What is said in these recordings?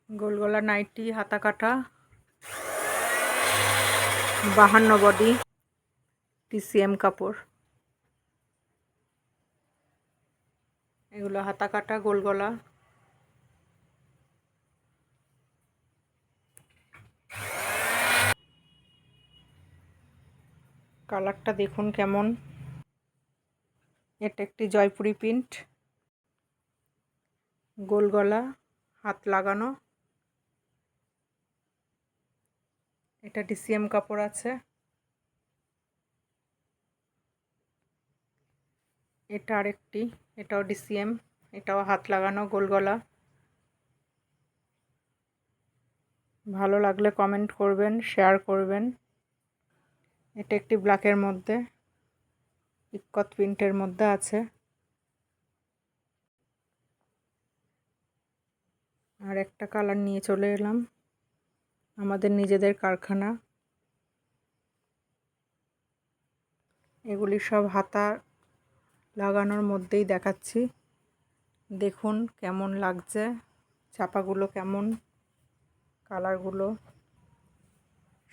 গোল গলা নাইটি, হাতা কাটা, 52 বডি, TCM কাপড়। এগুলো হাতা কাটা, গোল গলা। কালারটা দেখুন কেমন। এটা একটি জয়পুরি প্রিন্ট, গোল গলা, হাত লাগানো। এটা TCM কাপড় আছে। এটা আরেকটি, এটাও DCM, এটাও হাত লাগানো, গোল গলা। ভালো লাগলে কমেন্ট করবেন, শেয়ার করবেন। এটা একটি ব্ল্যাকের মধ্যে, ইক্কত প্রিন্টের মধ্যে আছে। আর একটা কালার নিয়ে চলে এলাম, আমাদের নিজেদের কারখানা। এগুলি সব হাতা লাগানোর মধ্যেই দেখাচ্ছি, দেখুন কেমন লাগছে, চাপাগুলো কেমন, কালারগুলো।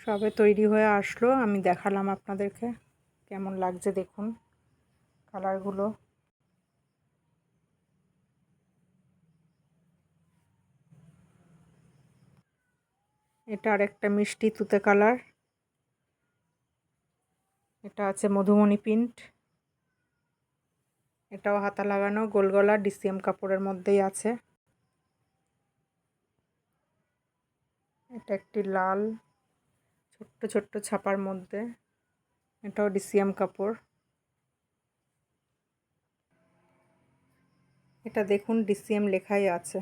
সবে তৈরি হয়ে আসলো, আমি দেখালাম আপনাদেরকে কেমন লাগছে, দেখুন কালারগুলো। এটা আরেকটা মিষ্টি তুতে কালার, এটা আছে মধুমণি প্রিন্ট। এটাও হাতা লাগানো, গোল গলা, DCM কাপড়ের মধ্যেই আছে। এটা একটি লাল ছোট্ট ছোট্ট ছাপার মধ্যে, এটাও DCM কাপড়। এটা দেখুন DCM লেখাই আছে।